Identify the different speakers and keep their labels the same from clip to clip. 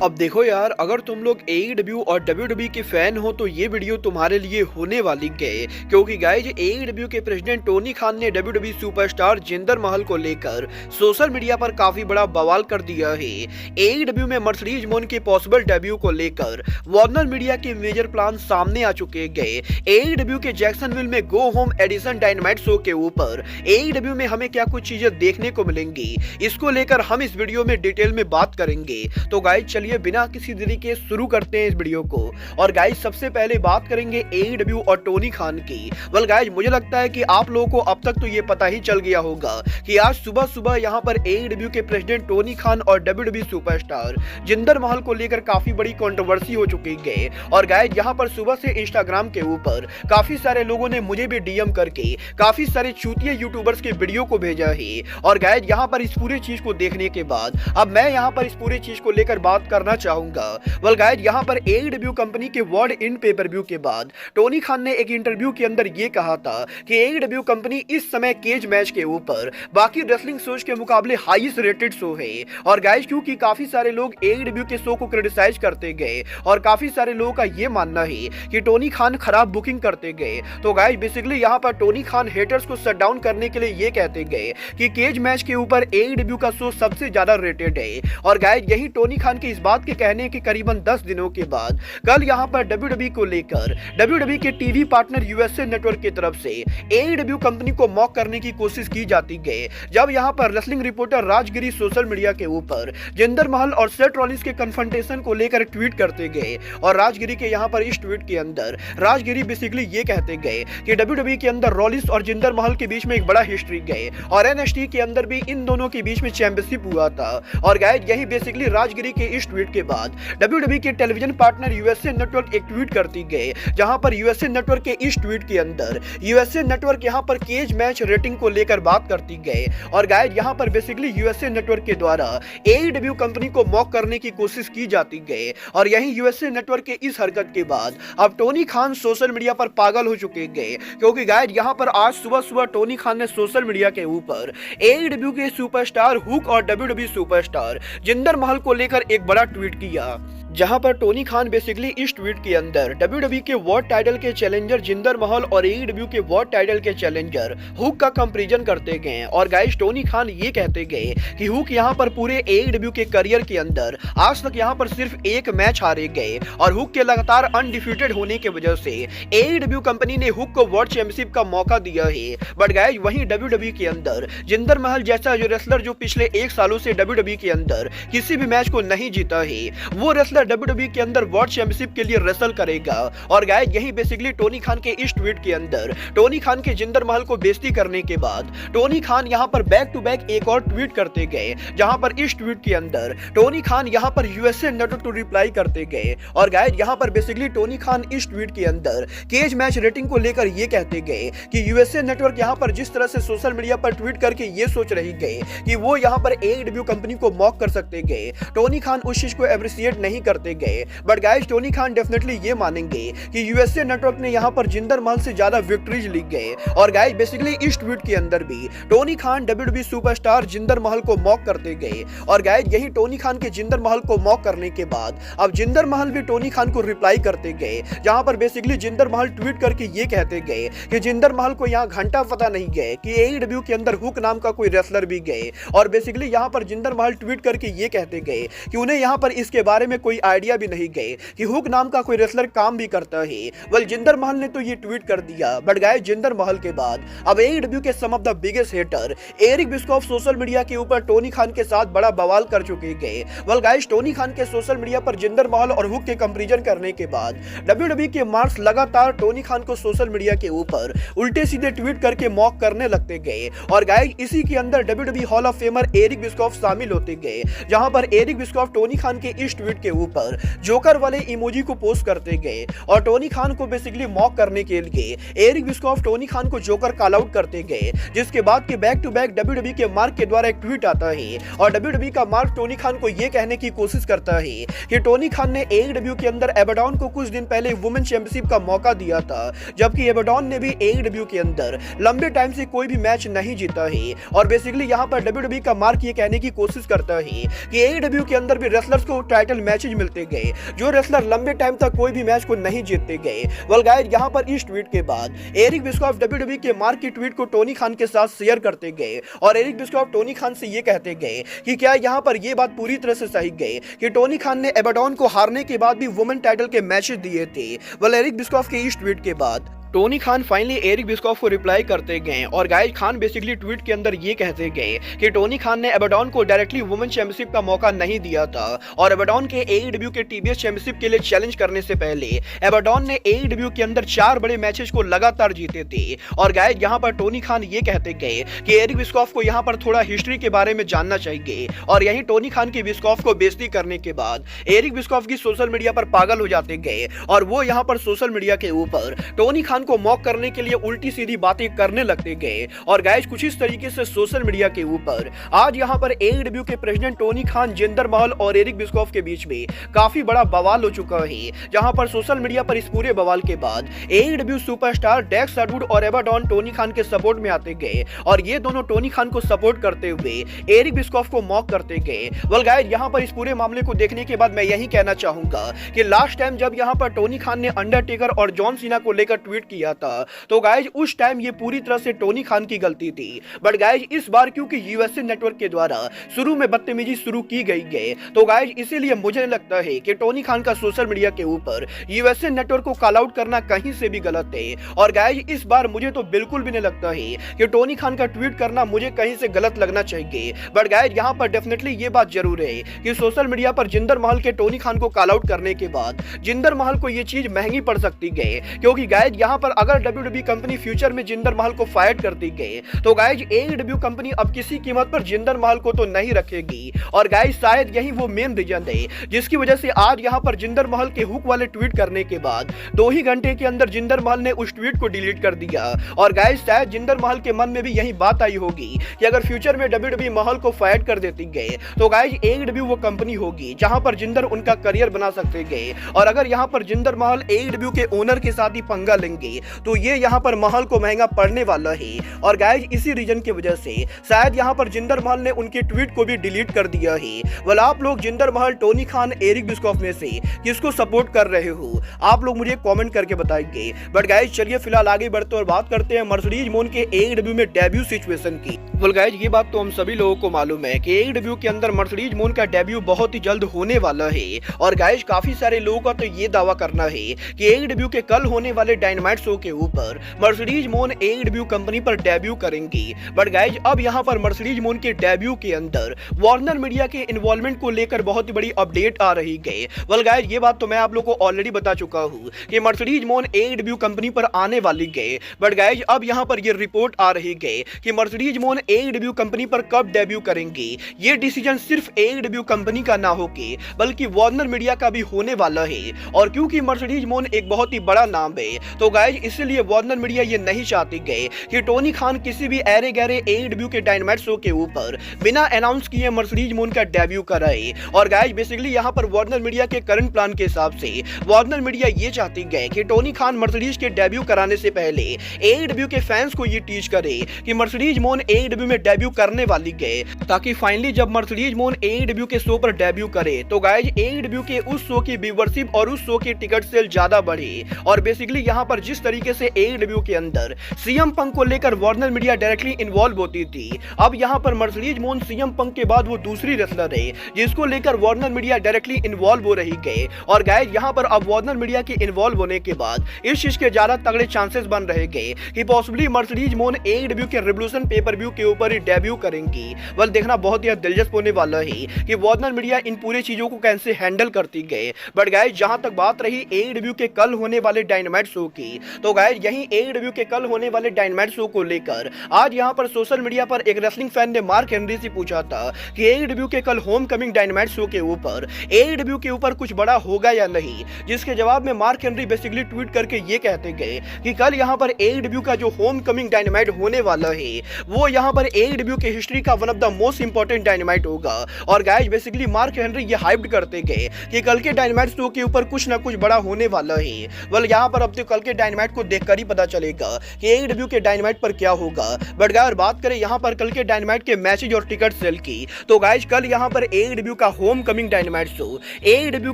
Speaker 1: अब देखो यार, अगर तुम लोग AEW और WWE के फैन हो तो ये वीडियो तुम्हारे लिए होने वाली है, क्योंकि गाइज AEW के प्रेसिडेंट टोनी खान ने WWE सुपरस्टार जिंदर महल को लेकर सोशल मीडिया पर काफी बड़ा बवाल कर दिया है। AEW में मर्सिडीज मोन के पॉसिबल डेब्यू को लेकर वार्नर मीडिया के मेजर प्लान सामने आ चुके गए। AEW के जैक्सनविल में go home edition Dynamite show के ऊपर AEW में हमें क्या कुछ चीजें देखने को मिलेंगी, इसको लेकर हम इस वीडियो में डिटेल में बात करेंगे। तो गाइज चलिए बिना किसी देरी के शुरू करते हैं इस वीडियो को। और गाइज सबसे पहले बात करेंगे AEW और टोनी खान की। वेल गाइज मुझे लगता है कि आप लोगों को अब तक तो ये पता ही चल गया होगा कि आज सुबह सुबह यहाँ पर AEW के प्रेसिडेंट टोनी खान और WWE सुपरस्टार जिंदर महल को लेकर काफी बड़ी कंट्रोवर्सी हो चुकी है। और गाइज यहाँ पर सुबह से इंस्टाग्राम के ऊपर काफी सारे लोगों ने मुझे भी DM करके काफी सारे चूतिया यूट्यूबर्स के वीडियो को भेजा है। और गाइज यहाँ पर इस पूरे चीज को देखने के बाद अब मैं यहाँ पर इस पूरे चीज को लेकर बात करना चाहूंगा। वेल गाइज यहाँ पर AEW कंपनी के वर्ल्ड इन पेपर व्यू के बाद टोनी खान ने एक इंटरव्यू के अंदर ये कहा था कि AEW कंपनी इस समय केज मैच के ऊपर बाकी रेसलिंग शोज के मुकाबले हाईएस्ट रेटेड शो है। और गाइज क्योंकि काफी सारे लोग AEW के शो को क्रिटिसाइज करते गए और काफी सारे लोगों का ये मानना है कि टोनी खान खराब बुकिंग करते गए, तो गाइज बेसिकली यहाँ पर टोनी खान हेटर्स को शट डाउन करने के लिए ये कहते गए कि केज मैच के ऊपर AEW का शो सबसे ज्यादा रेटेड है। और गाइज यही टोनी खान के इस बात के कहने के करीबन 10 दिनों के बाद कल यहां पर WWE को लेकर WWE के टीवी पार्टनर USA नेटवर्क की तरफ से AEW कंपनी को मॉक करने की कोशिश की जाती है। जब यहां पर wrestling reporter Rajagiri social media के ऊपर जिंदर महल और सेथ रॉलिंस के कन्फ्रंटेशन को लेकर ट्वीट करते गए। और राजगिरी के यहां पर इस ट्वीट के अंदर राजगिरी बेसिकली ये कहते गए कि WWE के अंदर रॉलिंस और जिंदर महल के बीच में एक बड़ा हिस्ट्री गए और NXT के अंदर भी इन दोनों के बीच में चैंपियनशिप हुआ था। और गाइस यही बेसिकली राजगिरी के इस ट्वीट के बाद WWE के टेलीविजन पार्टनर USA नेटवर्क एक ट्वीट करती गए, जहां पर USA नेटवर्क के इस ट्वीट के अंदर USA नेटवर्क यहां पर केज मैच रेटिंग को लेकर बात करती गए। और गाइस यहां पर बेसिकली USA नेटवर्क के द्वारा AEW कंपनी को मॉक करने की कोशिश की जाती गई। और यही USA नेटवर्क के इस हरकत के बाद अब टोनी खान सोशल मीडिया पर पागल हो चुके गए, क्योंकि गाइस यहां पर आज सुबह सुबह टोनी खान ने सोशल मीडिया के ऊपर AEW के सुपरस्टार हुक और WWE सुपरस्टार जिंदर महल को लेकर एक बड़ा ट्वीट किया, जहां पर टोनी खान बेसिकली इस ट्वीट के अंदर WWE के वर्ल्ड टाइटल के चैलेंजर जिंदर महल और AEW के वर्ल्ड टाइटल के चैलेंजर हुक का कंपैरिजन करते गए। और गाइस टोनी खान ये कहते गए कि हुक यहां पर पूरे AEW के करियर के अंदर आज तक यहां पर सिर्फ एक मैच हारे गए और हुक के लगातार अनडिफीटेड होने की वजह से AEW कंपनी ने हुक को वर्ल्ड चैंपियनशिप का मौका दिया है। बट गाइस वहीं WWE के अंदर जिंदर महल जैसा जो रेसलर जो पिछले 1 सालों से WWE के अंदर किसी भी मैच को नहीं जीता है, वो रेसलर WWE के अंदर वर्ल्ड चैंपियनशिप के लिए रेसल करेगा। और गाइस यही बेसिकली टोनी खान के इस ट्वीट के अंदर टोनी खान के जिंदर महल को बेइज्जती करने के बाद टोनी खान यहां पर बैक टू बैक एक और ट्वीट करते गए, जहां पर इस ट्वीट के अंदर टोनी खान यहां पर USA नेटवर्क को रिप्लाई करते गए। और गाइस यहां पर बेसिकली टोनी खान इस ट्वीट के अंदर केज मैच रेटिंग को लेकर ये कहते गए कि USA नेटवर्क यहां पर जिस तरह से सोशल मीडिया पर ट्वीट करके ये सोच रही गए कि वो यहां पर AEW कंपनी को मॉक कर सकते गए, टोनी खान उस चीज को एप्रिशिएट नहीं करते गए। But guys Tony Khan definitely ये मानेंगे कि USA नेटवर्क ने यहां पर जिंदर महल से ज्यादा विक्ट्रीज ली गए। और गाइस बेसिकली इस ट्वीट के अंदर भी Tony Khan WWE superstar Jinder महल को मॉक करते गए। और गाइस यही टोनी खान के जिंदर महल को मॉक करने के बाद अब जिंदर महल भी टोनी खान को रिप्लाई करते गए, जहां पर बेसिकली जिंदर महल ट्वीट करके ये कहते गए कि जिंदर महल को यहां घंटा पता नहीं गए कि AEW के अंदर हुक नाम का कोई रेसलर भी गए। और बेसिकली यहां पर जिंदर महल ट्वीट करके ये कहते गए कि उन्हें यहां पर इसके बारे में कोई आइडिया भी नहीं गए कि हुक नाम का कोई रेसलर काम भी करता है। वेल जिंदर महल ने तो ये ट्वीट कर दिया, बट गाइस जिंदर महल के बाद अब AEW के some of the biggest hater Eric Bischoff social media के ऊपर टोनी खान के साथ बड़ा बवाल कर चुके गए। वेल गाइस टोनी खान के सोशल मीडिया पर जिंदर महल और हुक के कंपैरिजन करने के बाद WWE के मार्क्स लगातार टोनी खान को सोशल मीडिया के ऊपर उल्टे सीधे ट्वीट करके मॉक करने लगते गए। और गाइस इसी के अंदर WWE hall of famer Eric Bischoff शामिल होते गए, जहां पर एरिक बिस्कॉफ टोनी खान के इस ट्वीट के ऊपर जोकर वाले इमोजी को पोस्ट करते गए। और टोनी खान को बेसिकली मॉक करने के लिए एरिक बिस्कॉफ टोनी खान को जोकर कॉल आउट करते गए, जिसके बाद के बैक टू बैक WWE के मार्क के द्वारा एक ट्वीट आता है और WWE का मार्क टोनी खान को यह कहने की कोशिश करता है कि टोनी खान ने AEW के अंदर एबेडॉन को कुछ दिन पहले वुमेन चैंपियनशिप का मौका दिया था, जबकि एबेडॉन ने भी AEW के अंदर लंबे टाइम से कोई भी मैच नहीं जीता है। और बेसिकली यहां पर WWE का मार्क ये कहने की कोशिश करता है कि AEW के अंदर भी रेसलर्स को टाइटल मैचेज मैचेज मिलते गए, जो रेसलर लंबे टाइम तक कोई भी मैच को नहीं जीतते गए। वेल गाइस, यहाँ पर इस ट्वीट के बाद एरिक बिस्कॉफ WWE के मार्क की ट्वीट को टोनी खान के साथ शेयर करते गए और एरिक बिस्कॉफ टोनी खान से ये कहते गए कि क्या यहाँ पर ये बात पूरी तरह से सही गई कि टोनी खान ने एबाडॉन को हारने के बाद भी वुमेन टाइटल के मैचेस दिए थे। वेल एरिक बिस्कॉफ के इस ट्वीट के बाद Tony Khan finally Eric Bischoff को रिप्लाई करते गए और गाइस खान बेसिकली ट्वीट के अंदर ये कहते गए कि टोनी खान ने एबाडॉन को डायरेक्टली वुमेन चैंपियनशिप का मौका नहीं दिया था और एबाडॉन के AEW के TBS चैंपियनशिप के लिए चैलेंज करने से पहले एबाडॉन ने AEW के अंदर 4 बड़े मैचेस को लगातार जीते थे। और गाइस यहाँ पर टोनी खान ये कहते गए कि एरिक बिस्कॉफ को यहाँ पर थोड़ा हिस्ट्री के बारे में जानना चाहिए और यही टोनी खान की बिस्कॉफ को बेइज्जती करने के बाद एरिक बिस्कॉफ की सोशल मीडिया पर पागल हो जाते गए और वो यहाँ पर सोशल मीडिया के ऊपर टोनी खान को मॉक करने के लिए उल्टी सीधी बातें करने लगते गए। और गाइस कुछ इस तरीके से सोशल मीडिया के ऊपर आज यहाँ पर AEW के प्रेसिडेंट टोनी खान, जिंदर महल और एरिक बिस्कॉफ के बीच में काफी बड़ा बवाल हो चुका है, जहां पर सोशल मीडिया पर इस पूरे बवाल के बाद AEW सुपरस्टार डेक्स हार्डवुड और एबाडॉन टोनी खान के सपोर्ट में आते गए और ये दोनों टोनी खान को सपोर्ट करते हुए एरिक बिस्कॉफ को मॉक करते गए। वेल गाइस, यहाँ पर इस पूरे मामले को देखने के बाद मैं यही कहना चाहूंगा कि लास्ट टाइम जब यहाँ पर टोनी खान ने अंडरटेकर और जॉन सीना को लेकर ट्वीट किया था तो गाइज उस टाइम ये पूरी तरह से टोनी खान की गलती थी। बट गाइज इस बार क्योंकि यूएसए नेटवर्क के द्वारा शुरू में बदतमीजी शुरू की गई है तो गाइज इसीलिए मुझे लगता है कि टोनी खान का सोशल मीडिया के ऊपर यूएसए नेटवर्क को कॉल आउट करना कहीं से भी गलत है। और गाइज इस बार मुझे तो बिल्कुल भी नहीं लगता है कि टोनी खान का ट्वीट करना मुझे कहीं से गलत लगना चाहिए। बट गाइज यहाँ पर डेफिनेटली ये बात जरूर है कि सोशल मीडिया पर जिंदर महल के टोनी खान को कॉल आउट करने के बाद जिंदर महल को ये चीज महंगी पड़ सकती है, क्योंकि गाइज यहाँ पर अगर WWE कंपनी फ्यूचर में जिंदर महल को फायर करती गई तो गाइज AEW कंपनी अब किसी कीमत पर जिंदर महल को तो नहीं रखेगी। और गाइज शायद यही वो मेन रीजन है जिसकी वजह से आज यहाँ पर जिंदर महल के हुक वाले ट्वीट करने के बाद 2 ही घंटे के अंदर जिंदर महल ने उस ट्वीट को डिलीट कर दिया। और गाइज शायद जिंदर महल के मन में भी यही बात आई होगी कि अगर फ्यूचर में WWE महल को फायर कर देती गई तो गाइज AEW वो कंपनी होगी जहां पर जिंदर उनका करियर बना सकते गए। और अगर यहाँ पर जिंदर महल AEW के ओनर के साथ ही पंगा लेंगे तो ये यहाँ पर महल को महंगा पड़ने वाला है। और गाइज इसी रीजन की वजह से शायद यहाँ पर जिंदर महल ने उनके ट्वीट को भी डिलीट कर दिया है। वेल आप लोग जिंदर महल, टोनी खान, एरिक बिस्कॉफ में से किसको सपोर्ट कर रहे हो आप लोग मुझे कमेंट करके बताएंगे। बट गाइज चलिए फिलहाल आगे बढ़ते और बात करते हैं मर्सिडीज मोन के AEW में डेब्यू सिचुएशन की। वेल गाइज ये बात तो हम सभी लोगों को मालूम है कि AEW के अंदर मर्सिडीज मोन का डेब्यू बहुत ही जल्द होने वाला है। और गाइज काफी सारे लोगों का तो ये दावा करना है कि AEW के कल होने वाले डायनामाइट शो के ऊपर मर्सिडीज मोन AEW कंपनी पर डेब्यू करेंगी। बट गाइज अब यहाँ पर मर्सिडीज मोन के डेब्यू के अंदर वार्नर मीडिया के इन्वॉल्वमेंट को लेकर बहुत ही बड़ी अपडेट आ रही है। वेल गाइज ये बात तो मैं आप लोगों को ऑलरेडी बता चुका हूँ कि मर्सिडीज मोन AEW कंपनी पर आने वाली है। बट गाइज अब यहाँ पर ये रिपोर्ट आ रही है कि मर्सिडीज मोन AEW कंपनी पर कब डेब्यू करेंगी। ये डिसीजन सिर्फ AEW कंपनी का ना होके बल्कि वार्नर मीडिया का भी होने वाला है। और क्योंकि मर्सिडीज मोन एक बहुत ही बड़ा नाम है तो गाइज इसलिए वार्नर मीडिया ये नहीं चाहती गए कि टोनी खान किसी भी ऐरे गहरे AEW के डायनामाइट शो के ऊपर बिना अनाउंस किए मर्सिडीज मोन का डेब्यू कराए। और गाइज बेसिकली यहाँ पर वार्नर मीडिया के करंट प्लान के हिसाब से वार्नर मीडिया ये चाहती गए कि टोनी खान मर्सिडीज के डेब्यू कराने से पहले AEW के फैंस को ये टीच करे कि मर्सिडीज मोन AEW में डेब्यू करने वाली गए, ताकि फाइनली जब मर्सिडीज मोन AEW के शो पर डेब्यू करे तो गाइज AEW के उस शो की व्यूवरशिप और उस शो की टिकट सेल ज्यादा बढ़े। और बेसिकली यहाँ पर जिस तरीके से AEW के अंदर CM पंक को लेकर वार्नर मीडिया डायरेक्टली इन्वॉल्व होती थी, अब यहाँ पर मर्सिडीज मोन CM पंक के बाद वो दूसरी रेसलर है जिसको लेकर वार्नर मीडिया डायरेक्टली इन्वॉल्व हो रही है। और गाइज यहाँ पर अब वार्नर मीडिया के इन्वॉल्व होने के बाद इस चीज के ज्यादा तगड़े चांसेस बन रहे गए कि पॉसिबली मर्सिडीज मोन AEW के रेवोल्यूशन पेपर व्यू के ऊपर ही डेब्यू करेंगी। वेल देखना बहुत ही दिलचस्प होने वाला है कि वार्नर मीडिया इन पूरी चीजों को कैसे हैंडल करती गए। बट गाइज जहां तक बात रही AEW के कल होने वाले डायनामाइट शो की तो गाइज यही AEW के कल होने वाले डायनामाइट शो को लेकर आज यहाँ पर सोशल मीडिया पर एक रेसलिंग फैन ने मार्क हेनरी से पूछा था कि AEW के कल होम कमिंग डायनामाइट शो के ऊपर AEW के ऊपर कुछ बड़ा होगा या नहीं, जिसके जवाब में मार्क हेनरी बेसिकली ट्वीट करके ये कहते गए कि कल यहाँ पर AEW का जो होम कमिंग डायनामाइट होने वाला है वो यहाँ पर AEW के हिस्ट्री का one of the most important dynamite होगा। और गाइज बेसिकली मार्क हेनरी ये हाइप्ड करते गए कि कल के डायनामाइट शो के ऊपर कुछ ना कुछ बड़ा होने वाला है। वेल यहाँ पर अब तो कल के डायनामाइट को देखकर ही पता चलेगा कि एईडब्ल्यू के डायनामाइट पर क्या होगा। बट गाइस बात करें यहाँ पर कल के डायनामाइट के मैसेज और टिकट सेल की, तो गाइस कल यहाँ पर एईडब्ल्यू का home coming dynamite show AEW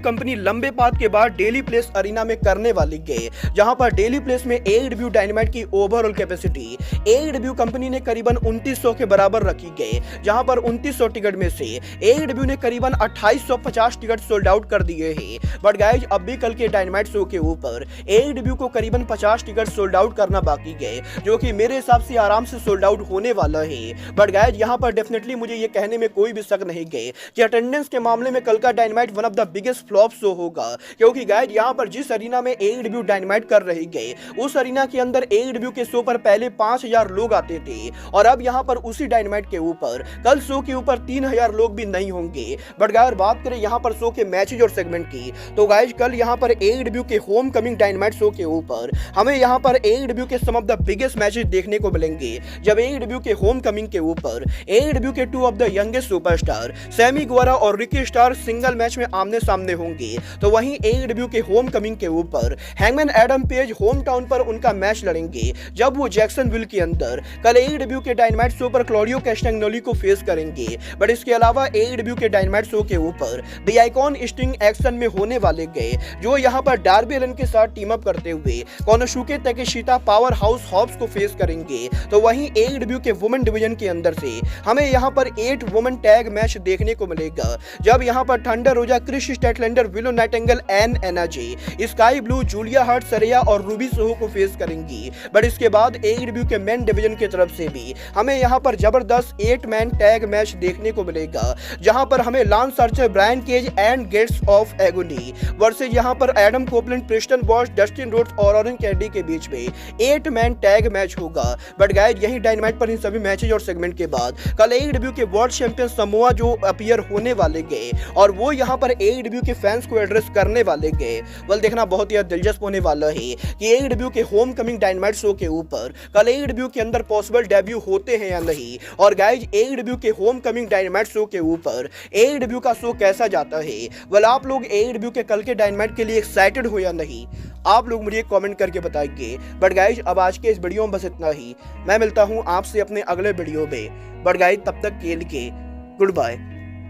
Speaker 1: company लंबे पाथ के बाद डेली प्लेस अरीना में करने वाली है, जहां पर डेली प्लेस में एईडब्ल्यू डायनामाइट की ओवरऑल कैपेसिटी एईडब्ल्यू कंपनी ने करीबन 2900 के बराबर रखी गई, जहां पर 2900 टिकट में से एईडब्ल्यू ने करीबन 2850 टिकट सोल्ड आउट कर दिए हैं। बट गाइस अब भी कल के डायनामाइट शो के ऊपर एईडब्ल्यू को करीबन 50 टिकट सोल्ड आउट करना बाकी है, जो कि मेरे हिसाब से आराम से सोल्ड आउट होने वाला है। बट गाइस यहां पर डेफिनेटली मुझे ये कहने में कोई भी शक नहीं है कि अटेंडेंस के मामले में कल का dynamite one of the biggest flop show होगा, क्योंकि गाइस यहां पर जिस अरीना में एईडब्ल्यू डायनामाइट कर रही गए उस अरीना के अंदर एईडब्ल्यू के शो पर पहले 5000 लोग आते थे, और अब यहां पर उसी डायनामाइट के ऊपर कल शो के ऊपर 3000 लोग भी नहीं होंगे। बट गाइस बात करें यहां पर शो के मैचेज और सेगमेंट की, तो गाइस कल यहां पर एईडब्ल्यू के होम कमिंग डायनामाइट शो के ऊपर हमें यहां पर एईडब्ल्यू के some of the biggest matches देखने को मिलेंगे, जब एईडब्ल्यू के होम कमिंग के ऊपर एईडब्ल्यू के two of the youngest superstar Sammy Guevara और रिकी स्टार सिंगल मैच में आमने सामने होंगे। तो वहीं एईडब्ल्यू के होम कमिंग के ऊपर hangman Adam page home town पर उनका मैच लड़ेंगे, जब वो जैक्सनविल के अंदर कल एईडब्ल्यू के डायनामाइट शो पर क्लॉडियो कैस्टाग्नोली को फेस करेंगे। बट इसके अलावा एईडब्ल्यू के डायनामाइट शो के ऊपर द आइकॉन स्टिंग एक्शन में होने वाले गए, जो यहाँ पर डार्बी एलन के साथ टीम अप करते हुए कोनोशुके ताकेशिता पावर हाउस हॉब्स को फेस करेंगे। तो वहीं एईडब्ल्यू के वुमेन डिवीजन के अंदर से हमें यहाँ पर 8 वुमेन टैग मैच देखने को मिलेगा, जब यहाँ पर Thunder Rosa, Kris Statlander, Willow Nightingale, an energy, Skye Blue, Julia Hart, Saraya और रूबी सोहो को फेस करेंगी। बट इसके बाद एईडब्ल्यू के मेन डिवीजन की तरफ से भी हमें यहाँ पर जबरदस्त 8 मैन टैग मैच देखने को मिलेगा, जहां पर हमें Lance Archer, Brian Cage and Gates of Agony versus यहाँ पर Adam Copeland, Preston Bosch, Dustin Rhodes और ऑरेंज कैंडी के बीच में 8 मैन टैग मैच होगा। बट गाइस यही डायनामाइट पर इन सभी मैचेज और सेगमेंट के बाद कल एईडब्ल्यू के world champion Samoa Joe appear होने वाले गए और वो यहाँ पर एईडब्ल्यू के फैंस को एड्रेस करने वाले गए। वेल देखना बहुत ही दिलचस्प होने वाला है कि एईडब्ल्यू के होम कमिंग डायनामाइट शो के ऊपर कल एईडब्ल्यू के अंदर पॉसिबल डेब्यू होते हैं या नहीं, और गाइस एईडब्ल्यू के होम कमिंग डायनामाइट शो के ऊपर एईडब्ल्यू का शो कैसा जाता है। वेल आप लोग एईडब्ल्यू के कल के डायनामाइट के लिए एक्साइटेड हो या नहीं, आप लोग मुझे कमेंट करके बताइए। बट गाइस अब आज के इस वीडियो में बस इतना ही, मैं मिलता हूं आपसे अपने अगले वीडियो में। बट गाइस तब तक के लिए goodbye,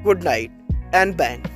Speaker 1: good night and bang.